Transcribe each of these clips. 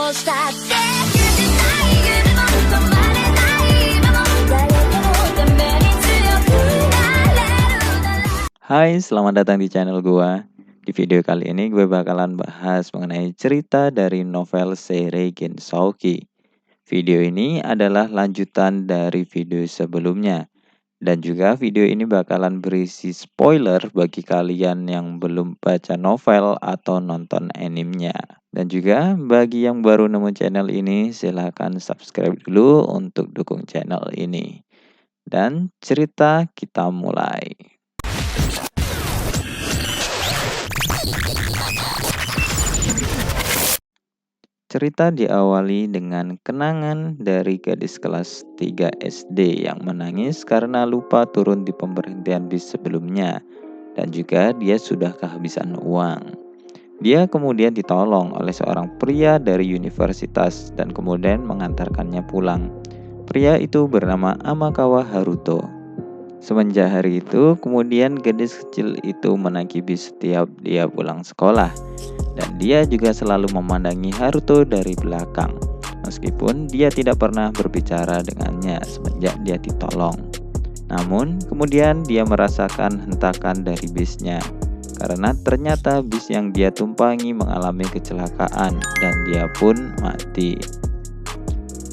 Hai, selamat datang di channel gua. Di video kali ini gue bakalan bahas mengenai cerita dari novel Seirei Gensouki. Video ini adalah lanjutan dari video sebelumnya. Dan juga video ini bakalan berisi spoiler bagi kalian yang belum baca novel atau nonton animenya. Dan juga bagi yang baru nemu channel ini, silahkan subscribe dulu untuk dukung channel ini. Dan cerita kita mulai. Cerita diawali dengan kenangan dari gadis kelas 3 SD yang menangis karena lupa turun di pemberhentian bis sebelumnya dan juga dia sudah kehabisan uang. Dia kemudian ditolong oleh seorang pria dari universitas dan kemudian mengantarkannya pulang. Pria itu bernama Amakawa Haruto. Semenjak hari itu, kemudian gadis kecil itu menagih bis setiap dia pulang sekolah. Dan dia juga selalu memandangi Haruto dari belakang, meskipun dia tidak pernah berbicara dengannya semenjak dia ditolong. Namun, kemudian dia merasakan hentakan dari bisnya, karena ternyata bis yang dia tumpangi mengalami kecelakaan dan dia pun mati.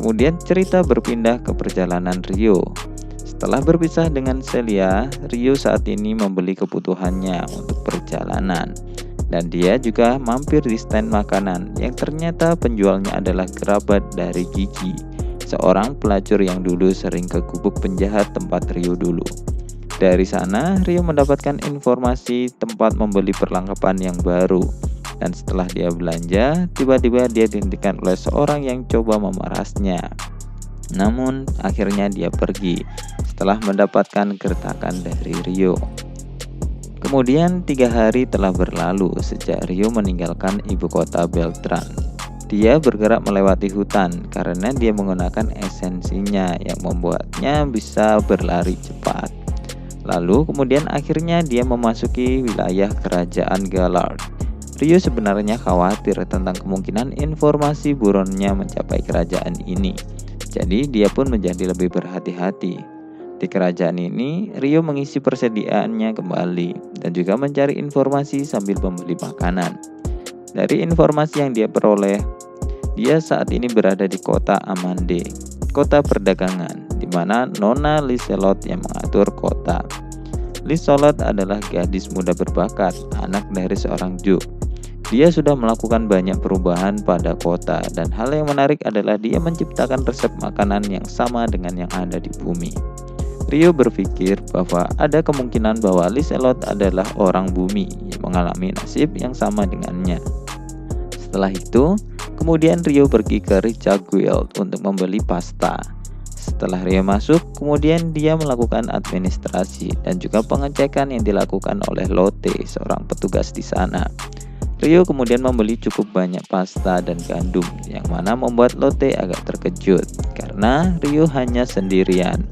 Kemudian cerita berpindah ke perjalanan Ryo. Setelah berpisah dengan Celia, Ryo saat ini membeli kebutuhannya untuk perjalanan. Dan dia juga mampir di stand makanan yang ternyata penjualnya adalah kerabat dari Gigi, seorang pelacur yang dulu sering ke gubuk penjahat tempat Ryo dulu. Dari sana, Ryo mendapatkan informasi tempat membeli perlengkapan yang baru. Dan setelah dia belanja, tiba-tiba dia dihentikan oleh seorang yang coba memerasnya. Namun, akhirnya dia pergi setelah mendapatkan gertakan dari Ryo. Kemudian 3 hari telah berlalu sejak Ryo meninggalkan ibu kota Beltran. Dia bergerak melewati hutan karena dia menggunakan esensinya yang membuatnya bisa berlari cepat. Lalu kemudian akhirnya dia memasuki wilayah kerajaan Galar. Ryo sebenarnya khawatir tentang kemungkinan informasi buronnya mencapai kerajaan ini. Jadi dia pun menjadi lebih berhati-hati. Di kerajaan ini, Ryo mengisi persediaannya kembali dan juga mencari informasi sambil membeli makanan. Dari informasi yang dia peroleh, dia saat ini berada di kota Amande, kota perdagangan, di mana Nona Liselot yang mengatur kota. Liselot adalah gadis muda berbakat, anak dari seorang Ju. Dia sudah melakukan banyak perubahan pada kota dan hal yang menarik adalah dia menciptakan resep makanan yang sama dengan yang ada di bumi. Ryo berpikir bahwa ada kemungkinan bahwa Liselot adalah orang bumi yang mengalami nasib yang sama dengannya. Setelah itu, kemudian Ryo pergi ke Richard Guild untuk membeli pasta. Setelah Ryo masuk, kemudian dia melakukan administrasi dan juga pengecekan yang dilakukan oleh Lotte, seorang petugas di sana. Ryo kemudian membeli cukup banyak pasta dan gandum, yang mana membuat Lotte agak terkejut karena Ryo hanya sendirian.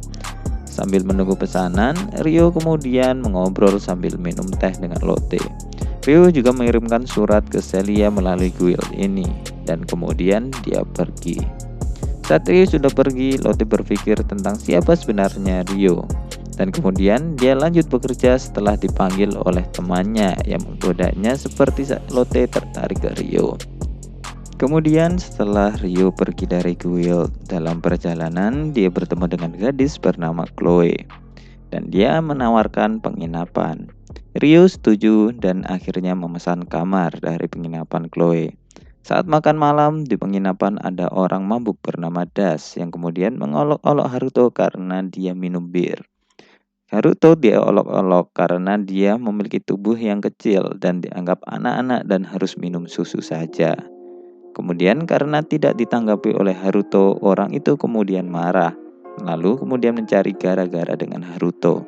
Sambil menunggu pesanan, Ryo kemudian mengobrol sambil minum teh dengan Lotte. Ryo juga mengirimkan surat ke Celia melalui guild ini, dan kemudian dia pergi. Saat Ryo sudah pergi, Lotte berpikir tentang siapa sebenarnya Ryo. Dan kemudian dia lanjut bekerja setelah dipanggil oleh temannya yang menggodanya seperti Lotte tertarik ke Ryo. Kemudian setelah Ryo pergi dari guild, dalam perjalanan dia bertemu dengan gadis bernama Chloe. Dan dia menawarkan penginapan. Ryo setuju dan akhirnya memesan kamar dari penginapan Chloe. Saat makan malam di penginapan ada orang mabuk bernama Das yang kemudian mengolok-olok Haruto karena dia minum bir. Haruto dia olok-olok karena dia memiliki tubuh yang kecil dan dianggap anak-anak dan harus minum susu saja. Kemudian karena tidak ditanggapi oleh Haruto, orang itu kemudian marah. Lalu kemudian mencari gara-gara dengan Haruto.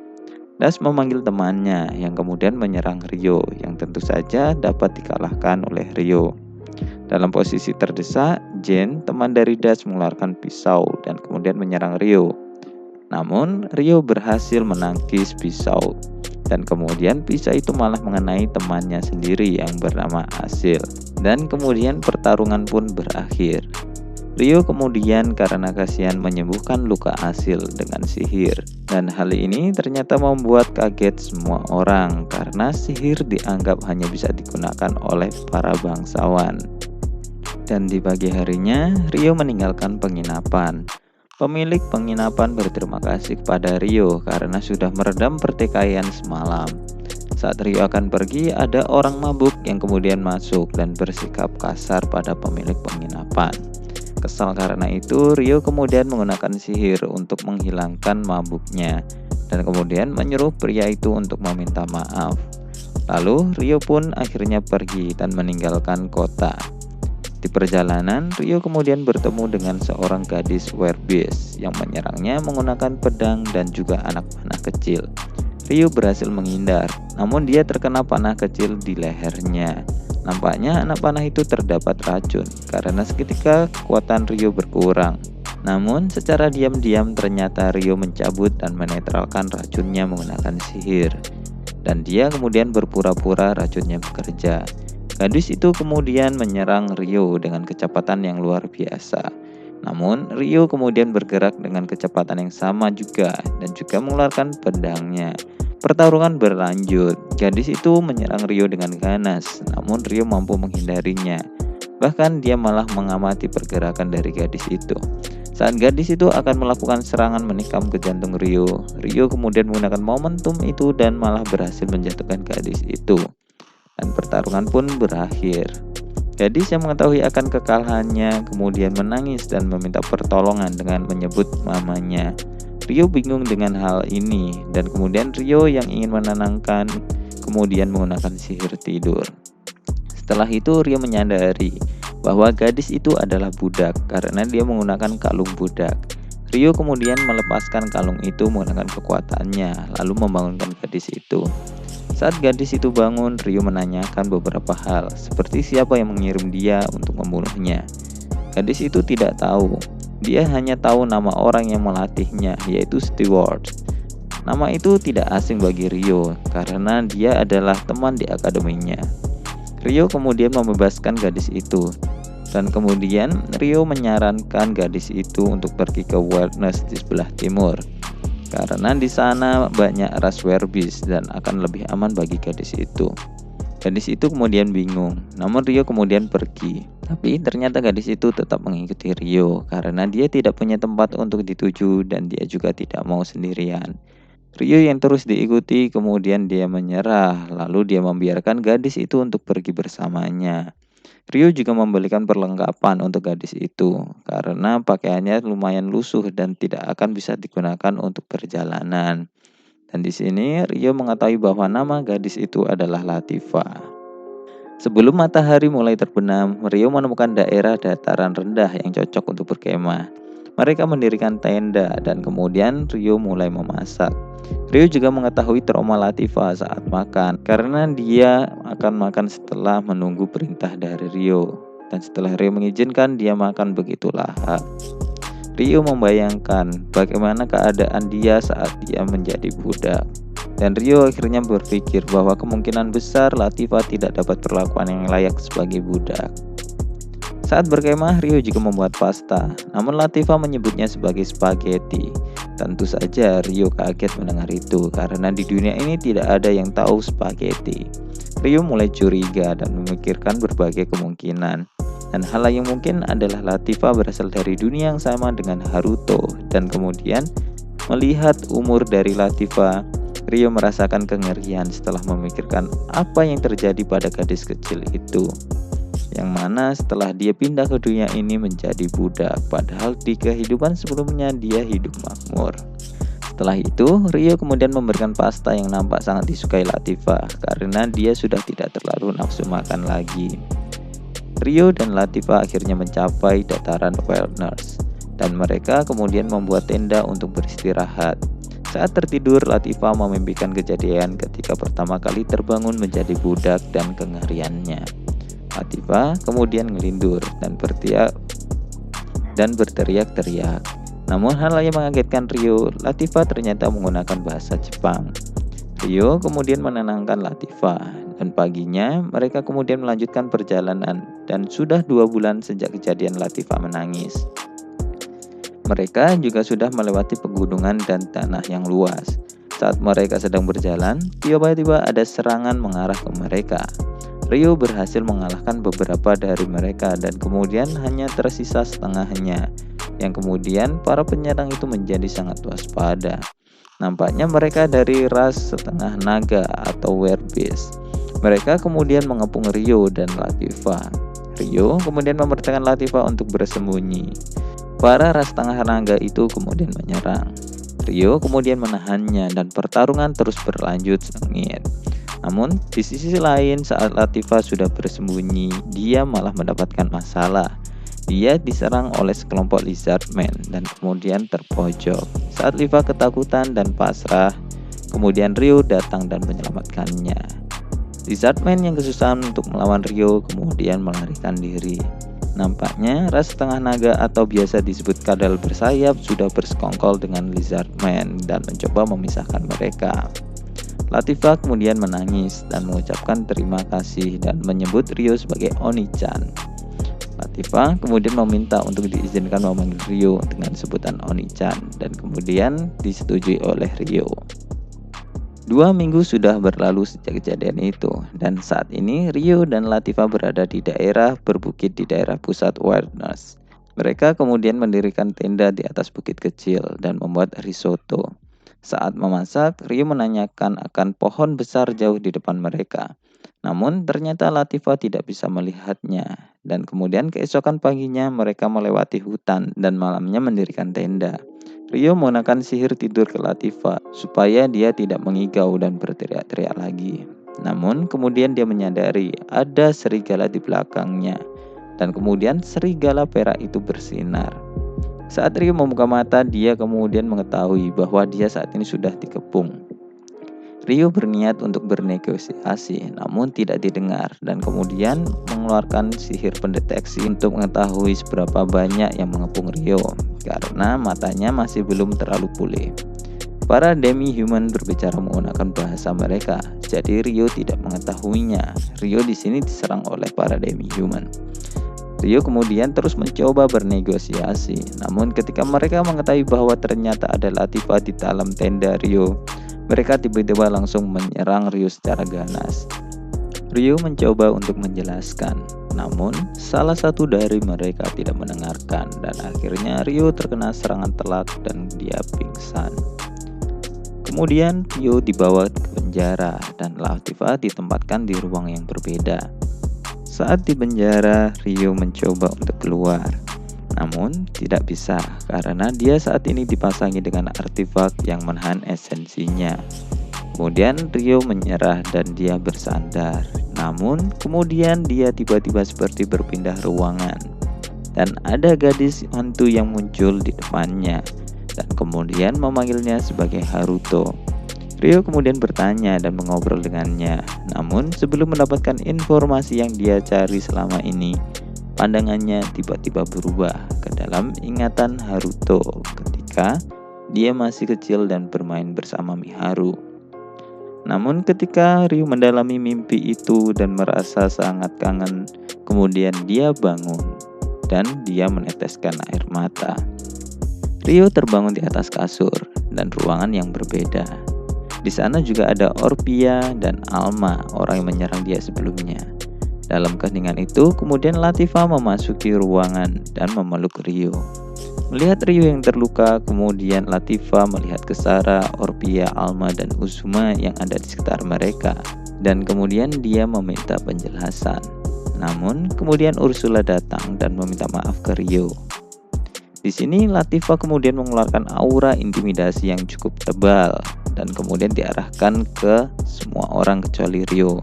Das memanggil temannya yang kemudian menyerang Ryo yang tentu saja dapat dikalahkan oleh Ryo. Dalam posisi terdesak, Jen, teman dari Das, mengeluarkan pisau dan kemudian menyerang Ryo. Namun Ryo berhasil menangkis pisau dan kemudian pisau itu malah mengenai temannya sendiri yang bernama Asil. Dan kemudian pertarungan pun berakhir. Rio kemudian karena kasihan menyembuhkan luka Asil dengan sihir. Dan hal ini ternyata membuat kaget semua orang karena sihir dianggap hanya bisa digunakan oleh para bangsawan. Dan di pagi harinya, Rio meninggalkan penginapan. Pemilik penginapan berterima kasih kepada Rio karena sudah meredam pertikaian semalam. Saat Rio akan pergi, ada orang mabuk yang kemudian masuk dan bersikap kasar pada pemilik penginapan. Kesal karena itu, Rio kemudian menggunakan sihir untuk menghilangkan mabuknya dan kemudian menyuruh pria itu untuk meminta maaf. Lalu Rio pun akhirnya pergi dan meninggalkan kota. Di perjalanan, Rio kemudian bertemu dengan seorang gadis werewolf yang menyerangnya menggunakan pedang dan juga anak panah kecil. Rio berhasil menghindar, namun dia terkena panah kecil di lehernya. Nampaknya anak panah itu terdapat racun karena seketika kekuatan Rio berkurang. Namun secara diam-diam ternyata Rio mencabut dan menetralkan racunnya menggunakan sihir. Dan dia kemudian berpura-pura racunnya bekerja. Gadis itu kemudian menyerang Rio dengan kecepatan yang luar biasa. Namun Rio kemudian bergerak dengan kecepatan yang sama juga dan juga mengeluarkan pedangnya. Pertarungan berlanjut. Gadis itu menyerang Rio dengan ganas, namun Rio mampu menghindarinya. Bahkan dia malah mengamati pergerakan dari gadis itu. Saat gadis itu akan melakukan serangan menikam ke jantung Rio, Rio kemudian menggunakan momentum itu dan malah berhasil menjatuhkan gadis itu. Dan pertarungan pun berakhir. Gadis yang mengetahui akan kekalahannya kemudian menangis dan meminta pertolongan dengan menyebut mamanya. Rio bingung dengan hal ini dan kemudian Rio yang ingin menenangkan kemudian menggunakan sihir tidur. Setelah itu Rio menyadari bahwa gadis itu adalah budak karena dia menggunakan kalung budak. Rio kemudian melepaskan kalung itu menggunakan kekuatannya lalu membangunkan gadis itu. Saat gadis itu bangun, Rio menanyakan beberapa hal seperti siapa yang mengirim dia untuk membunuhnya. Gadis itu tidak tahu. Dia hanya tahu nama orang yang melatihnya, yaitu Stewart. Nama itu tidak asing bagi Rio, karena dia adalah teman di akademinya. Rio kemudian membebaskan gadis itu, dan kemudian Rio menyarankan gadis itu untuk pergi ke Wilderness di sebelah timur, karena di sana banyak ras werewolf dan akan lebih aman bagi gadis itu. Gadis itu kemudian bingung, namun Rio kemudian pergi. Tapi ternyata gadis itu tetap mengikuti Rio karena dia tidak punya tempat untuk dituju dan dia juga tidak mau sendirian. Rio yang terus diikuti kemudian dia menyerah, lalu dia membiarkan gadis itu untuk pergi bersamanya. Rio juga membelikan perlengkapan untuk gadis itu karena pakaiannya lumayan lusuh dan tidak akan bisa digunakan untuk perjalanan. Dan di sini Rio mengetahui bahwa nama gadis itu adalah Latifah. Sebelum matahari mulai terbenam, Rio menemukan daerah dataran rendah yang cocok untuk berkemah. Mereka mendirikan tenda dan kemudian Rio mulai memasak. Rio juga mengetahui trauma Latifah saat makan karena dia akan makan setelah menunggu perintah dari Rio. Dan setelah Rio mengizinkan, dia makan begitu lahap. Rio membayangkan bagaimana keadaan dia saat dia menjadi budak. Dan Rio akhirnya berpikir bahwa kemungkinan besar Latifah tidak dapat perlakuan yang layak sebagai budak. Saat berkemah, Rio juga membuat pasta, namun Latifah menyebutnya sebagai spaghetti. Tentu saja Rio kaget mendengar itu, karena di dunia ini tidak ada yang tahu spaghetti. Rio mulai curiga dan memikirkan berbagai kemungkinan. Dan hal yang mungkin adalah Latifah berasal dari dunia yang sama dengan Haruto. Dan kemudian melihat umur dari Latifah, Rio merasakan kengerian setelah memikirkan apa yang terjadi pada gadis kecil itu. Yang mana setelah dia pindah ke dunia ini menjadi budak, padahal di kehidupan sebelumnya dia hidup makmur. Setelah itu, Rio kemudian memberikan pasta yang nampak sangat disukai Latifah karena dia sudah tidak terlalu nafsu makan lagi. Rio dan Latifah akhirnya mencapai dataran Wilderness dan mereka kemudian membuat tenda untuk beristirahat. Saat tertidur, Latifah memimpikan kejadian ketika pertama kali terbangun menjadi budak dan kengeriannya. Latifah kemudian ngelindur dan berteriak-teriak. Namun hal yang mengagetkan Rio, Latifah ternyata menggunakan bahasa Jepang. Rio kemudian menenangkan Latifah dan paginya mereka kemudian melanjutkan perjalanan dan sudah 2 bulan sejak kejadian Latifah menangis. Mereka juga sudah melewati pegunungan dan tanah yang luas. Saat mereka sedang berjalan, tiba-tiba ada serangan mengarah ke mereka. Rio berhasil mengalahkan beberapa dari mereka dan kemudian hanya tersisa setengahnya, yang kemudian para penyerang itu menjadi sangat waspada. Nampaknya mereka dari ras setengah naga atau werbeast. Mereka kemudian mengepung Rio dan Latifah. Rio kemudian memerintahkan Latifah untuk bersembunyi. Para ras setengah naga itu kemudian menyerang. Rio kemudian menahannya dan pertarungan terus berlanjut sengit. Namun di sisi lain, saat Latifah sudah bersembunyi, dia malah mendapatkan masalah. Dia diserang oleh sekelompok lizardmen dan kemudian terpojok. Saat Liva ketakutan dan pasrah, kemudian Rio datang dan menyelamatkannya. Lizardmen yang kesusahan untuk melawan Rio kemudian melarikan diri. Nampaknya ras setengah naga atau biasa disebut kadal bersayap sudah bersekongkol dengan lizardmen dan mencoba memisahkan mereka. Latifah kemudian menangis dan mengucapkan terima kasih dan menyebut Rio sebagai Oni-chan. Latifah kemudian meminta untuk diizinkan memanggil Rio dengan sebutan Oni-chan dan kemudian disetujui oleh Rio. 2 minggu sudah berlalu sejak kejadian itu dan saat ini Rio dan Latifah berada di daerah berbukit di daerah pusat Wilderness. Mereka kemudian mendirikan tenda di atas bukit kecil dan membuat risotto. Saat memasak, Rio menanyakan akan pohon besar jauh di depan mereka. Namun ternyata Latifah tidak bisa melihatnya. Dan kemudian keesokan paginya mereka melewati hutan dan malamnya mendirikan tenda. Rio menggunakan sihir tidur ke Latifah supaya dia tidak mengigau dan berteriak-teriak lagi. Namun kemudian dia menyadari ada serigala di belakangnya. Dan kemudian serigala perak itu bersinar. Saat Rio membuka mata, dia kemudian mengetahui bahwa dia saat ini sudah dikepung. Rio berniat untuk bernegosiasi, namun tidak didengar, dan kemudian mengeluarkan sihir pendeteksi untuk mengetahui seberapa banyak yang mengepung Rio, karena matanya masih belum terlalu pulih. Para demi-human berbicara menggunakan bahasa mereka, jadi Rio tidak mengetahuinya. Rio di sini diserang oleh para demi-human. Rio kemudian terus mencoba bernegosiasi, namun ketika mereka mengetahui bahwa ternyata ada Latifah di dalam tenda Rio, mereka tiba-tiba langsung menyerang Rio secara ganas. Rio mencoba untuk menjelaskan, namun salah satu dari mereka tidak mendengarkan dan akhirnya Rio terkena serangan telak dan dia pingsan. Kemudian Rio dibawa ke penjara dan Latifah ditempatkan di ruang yang berbeda. Saat di penjara, Rio mencoba untuk keluar, namun tidak bisa karena dia saat ini dipasangi dengan artefak yang menahan esensinya. Kemudian Rio menyerah dan dia bersandar, namun kemudian dia tiba-tiba seperti berpindah ruangan. Dan ada gadis hantu yang muncul di depannya dan kemudian memanggilnya sebagai Haruto. Rio kemudian bertanya dan mengobrol dengannya, namun sebelum mendapatkan informasi yang dia cari selama ini, pandangannya tiba-tiba berubah ke dalam ingatan Haruto ketika dia masih kecil dan bermain bersama Miharu. Namun ketika Rio mendalami mimpi itu dan merasa sangat kangen, kemudian dia bangun dan dia meneteskan air mata. Rio terbangun di atas kasur dan ruangan yang berbeda. Di sana juga ada Orpia dan Alma, orang yang menyerang dia sebelumnya. Dalam keheningan itu, kemudian Latifah memasuki ruangan dan memeluk Rio. Melihat Rio yang terluka, kemudian Latifah melihat ke Sarah, Orpia, Alma, dan Uzuma yang ada di sekitar mereka. Dan kemudian dia meminta penjelasan. Namun, kemudian Ursula datang dan meminta maaf ke Rio. Di sini Latifah kemudian mengeluarkan aura intimidasi yang cukup tebal dan kemudian diarahkan ke semua orang kecuali Rio.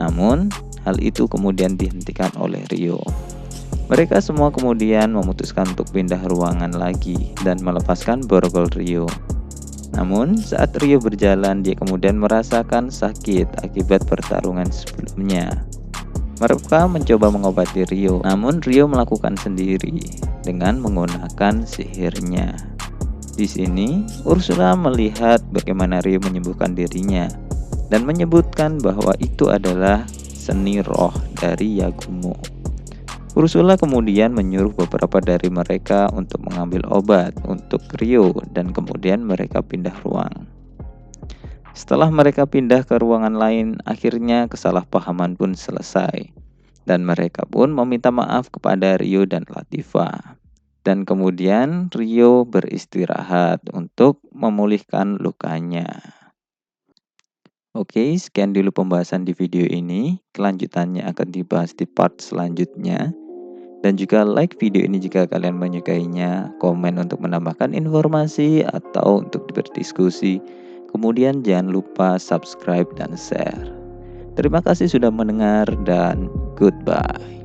Namun, hal itu kemudian dihentikan oleh Rio. Mereka semua kemudian memutuskan untuk pindah ruangan lagi dan melepaskan borgol Rio. Namun, saat Rio berjalan, dia kemudian merasakan sakit akibat pertarungan sebelumnya. Mereka mencoba mengobati Rio, namun Rio melakukan sendiri dengan menggunakan sihirnya. Di sini, Ursula melihat bagaimana Rio menyembuhkan dirinya dan menyebutkan bahwa itu adalah seni roh dari Yagumo. Ursula kemudian menyuruh beberapa dari mereka untuk mengambil obat untuk Rio dan kemudian mereka pindah ruang. Setelah mereka pindah ke ruangan lain, akhirnya kesalahpahaman pun selesai. Dan mereka pun meminta maaf kepada Rio dan Latifah. Dan kemudian Rio beristirahat untuk memulihkan lukanya. Oke, sekian dulu pembahasan di video ini. Kelanjutannya akan dibahas di part selanjutnya. Dan juga like video ini jika kalian menyukainya, komen untuk menambahkan informasi atau untuk berdiskusi. Kemudian jangan lupa subscribe dan share. Terima kasih sudah mendengar dan goodbye.